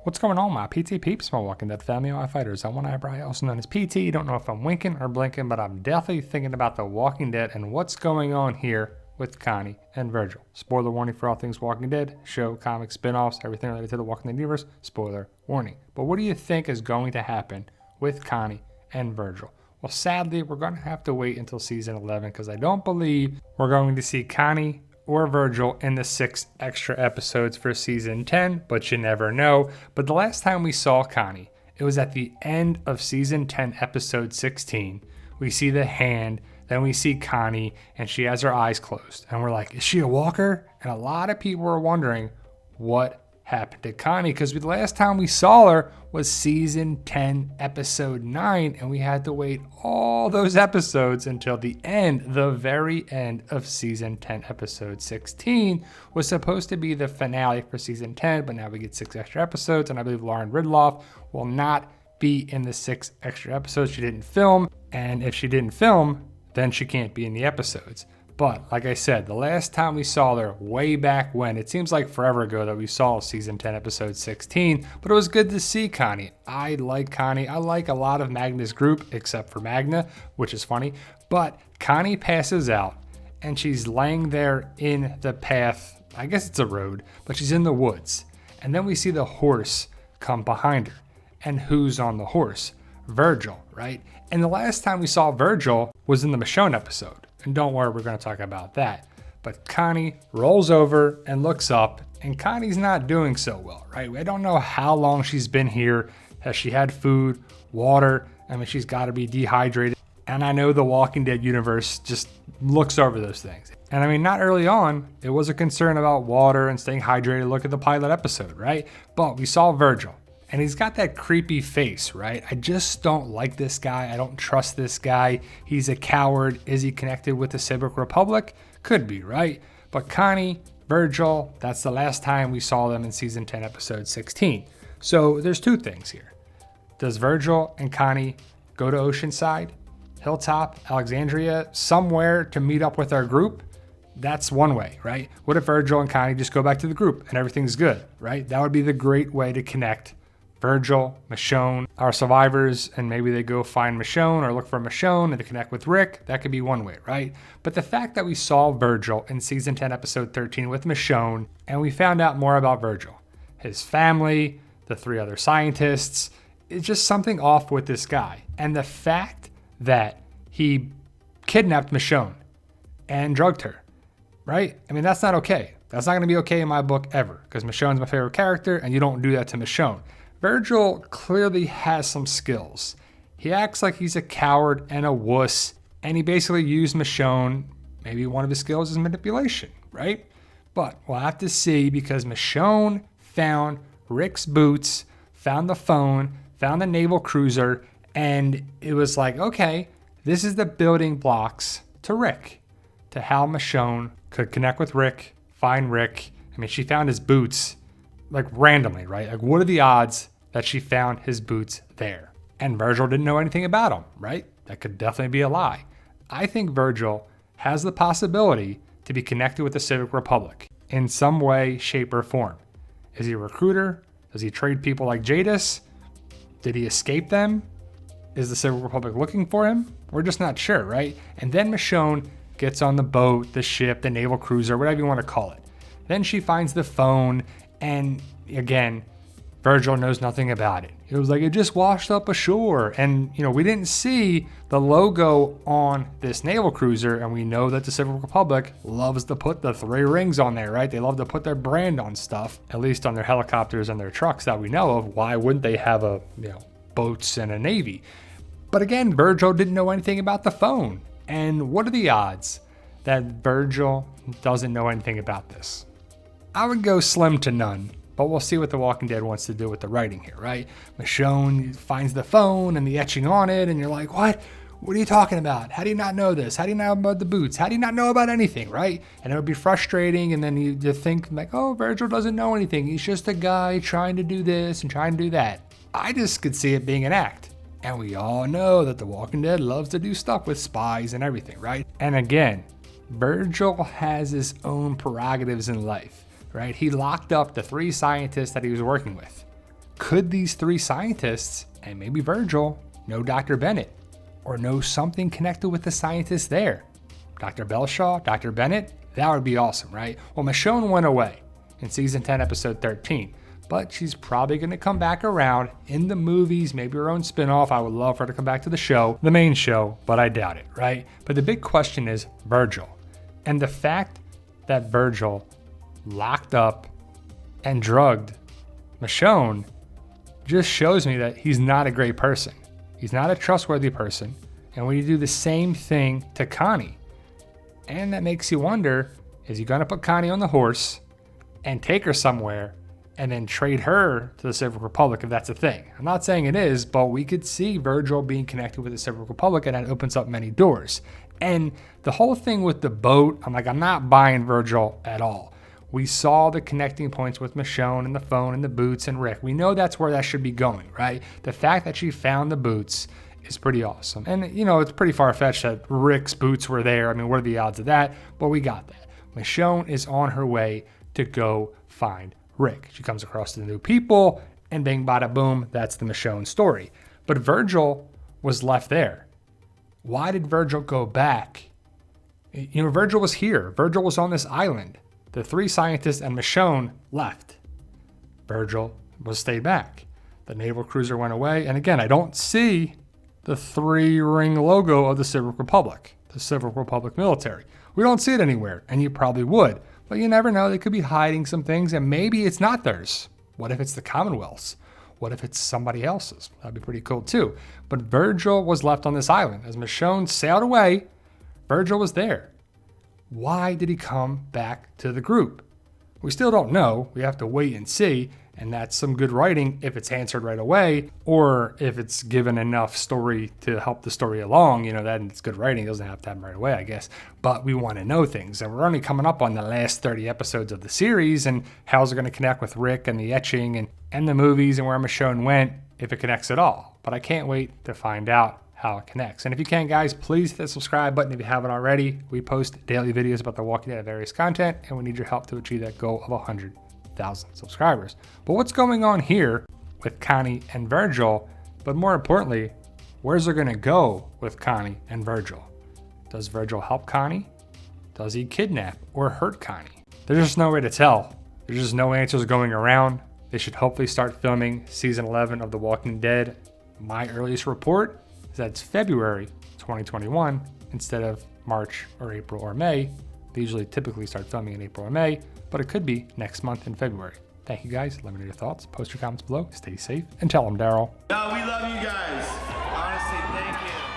What's going on, my PT peeps, my Walking Dead family, my fighters? I'm One Eyebrow, also known as PT. Don't know if I'm winking or blinking, but I'm definitely thinking about The Walking Dead and what's going on here with Connie and Virgil. Spoiler warning for all things Walking Dead, show, comics, spin-offs, everything related to the Walking Dead universe, spoiler warning. But what do you think is going to happen with Connie and Virgil? Well, sadly, we're going to have to wait until season 11 because I don't believe we're going to see Connie or Virgil in the 6 extra episodes for season 10, but you never know. But the last time we saw Connie, it was at the end of season 10, episode 16. We see the hand, then we see Connie, and she has her eyes closed. And we're like, is she a walker? And a lot of people were wondering what happened to Connie, because the last time we saw her was season 10, episode 9, and we had to wait all those episodes until the end, the very end of season 10, episode 16 was supposed to be the finale for season 10, but now we get 6 extra episodes, and I believe Lauren Ridloff will not be in the 6 extra episodes. She didn't film, and if she didn't film, then she can't be in the episodes. But like I said, the last time we saw her way back when, it seems like forever ago that we saw season 10, episode 16, but it was good to see Connie. I like Connie. I like a lot of Magna's group, except for Magna, which is funny. But Connie passes out, and she's laying there in the path. I guess it's a road, but she's in the woods. And then we see the horse come behind her. And who's on the horse? Virgil, right? And the last time we saw Virgil was in the Michonne episode. And don't worry, we're going to talk about that. But Connie rolls over and looks up, and Connie's not doing so well, right? I don't know how long she's been here. Has she had food, water? I mean, she's got to be dehydrated. And I know the Walking Dead universe just looks over those things. And I mean, not early on, it was a concern about water and staying hydrated. Look at the pilot episode, right? But we saw Virgil. And he's got that creepy face, right? I just don't like this guy. I don't trust this guy. He's a coward. Is he connected with the Civic Republic? Could be, right? But Connie, Virgil, that's the last time we saw them in season 10, episode 16. So there's 2 things here. Does Virgil and Connie go to Oceanside, Hilltop, Alexandria, somewhere to meet up with our group? That's one way, right? What if Virgil and Connie just go back to the group and everything's good, right? That would be the great way to connect Virgil, Michonne, our survivors, and maybe they go find Michonne or look for Michonne and to connect with Rick. That could be one way, right? But the fact that we saw Virgil in season 10, episode 13 with Michonne, and we found out more about Virgil, his family, the 3 other scientists, it's just something off with this guy. And the fact that he kidnapped Michonne and drugged her, right? I mean, that's not okay. That's not going to be okay in my book ever, because Michonne's my favorite character, and you don't do that to Michonne. Virgil clearly has some skills. He acts like he's a coward and a wuss, and he basically used Michonne. Maybe one of his skills is manipulation, right? But we'll have to see, because Michonne found Rick's boots, found the phone, found the naval cruiser, and it was like, okay, this is the building blocks to Rick, to how Michonne could connect with Rick, find Rick. I mean, she found his boots like randomly, right? Like, what are the odds that she found his boots there? And Virgil didn't know anything about them, right? That could definitely be a lie. I think Virgil has the possibility to be connected with the Civic Republic in some way, shape, or form. Is he a recruiter? Does he trade people like Jadis? Did he escape them? Is the Civic Republic looking for him? We're just not sure, right? And then Michonne gets on the boat, the ship, the naval cruiser, whatever you want to call it. Then she finds the phone, and again, Virgil knows nothing about it. It was like it just washed up ashore. And, we didn't see the logo on this naval cruiser. And we know that the Civic Republic loves to put the 3 rings on there, right? They love to put their brand on stuff, at least on their helicopters and their trucks that we know of. Why wouldn't they have boats and a navy? But again, Virgil didn't know anything about the phone. And what are the odds that Virgil doesn't know anything about this? I would go slim to none. But we'll see what The Walking Dead wants to do with the writing here, right? Michonne finds the phone and the etching on it, and you're like, what? What are you talking about? How do you not know this? How do you know about the boots? How do you not know about anything, right? And it would be frustrating, and then you think, like, oh, Virgil doesn't know anything. He's just a guy trying to do this and trying to do that. I just could see it being an act. And we all know that The Walking Dead loves to do stuff with spies and everything, right? And again, Virgil has his own prerogatives in life. Right? He locked up the 3 scientists that he was working with. Could these 3 scientists, and maybe Virgil, know Dr. Bennett, or know something connected with the scientists there? Dr. Belshaw, Dr. Bennett? That would be awesome, right? Well, Michonne went away in season 10, episode 13, but she's probably going to come back around in the movies, maybe her own spinoff. I would love for her to come back to the show, the main show, but I doubt it, right? But the big question is Virgil. And the fact that Virgil locked up and drugged Michonne just shows me that he's not a great person. He's not a trustworthy person. And when you do the same thing to Connie, and that makes you wonder, is he going to put Connie on the horse and take her somewhere and then trade her to the Civil Republic if that's a thing? I'm not saying it is, but we could see Virgil being connected with the Civil Republic, and that opens up many doors. And the whole thing with the boat, I'm not buying Virgil at all. We saw the connecting points with Michonne and the phone and the boots and Rick. We know that's where that should be going, right? The fact that she found the boots is pretty awesome. And, it's pretty far-fetched that Rick's boots were there. What are the odds of that? But we got that. Michonne is on her way to go find Rick. She comes across the new people, and bing, bada, boom, that's the Michonne story. But Virgil was left there. Why did Virgil go back? Virgil was here. Virgil was on this island. The 3 scientists and Michonne left. Virgil was stayed back. The naval cruiser went away. And again, I don't see the 3-ring logo of the Civil Republic, the Civil Republic military. We don't see it anywhere, and you probably would. But you never know. They could be hiding some things, and maybe it's not theirs. What if it's the Commonwealth's? What if it's somebody else's? That'd be pretty cool too. But Virgil was left on this island. As Michonne sailed away, Virgil was there. Why did he come back to the group? We still don't know. We have to wait and see. And that's some good writing if it's answered right away, or if it's given enough story to help the story along, then it's good writing. It doesn't have to happen right away, I guess. But we want to know things. And we're only coming up on the last 30 episodes of the series, and how's it going to connect with Rick and the etching and the movies and where Michonne went, if it connects at all. But I can't wait to find out how it connects. And if you can, guys, please hit the subscribe button if you haven't already. We post daily videos about The Walking Dead and various content, and we need your help to achieve that goal of 100,000 subscribers. But what's going on here with Connie and Virgil? But more importantly, where's it going to go with Connie and Virgil? Does Virgil help Connie? Does he kidnap or hurt Connie? There's just no way to tell. There's just no answers going around. They should hopefully start filming season 11 of The Walking Dead. My earliest report is that it's February 2021 instead of March or April or May. They usually typically start filming in April or May, but it could be next month in February. Thank you guys. Let me know your thoughts. Post your comments below. Stay safe and tell them, Daryl. No, we love you guys.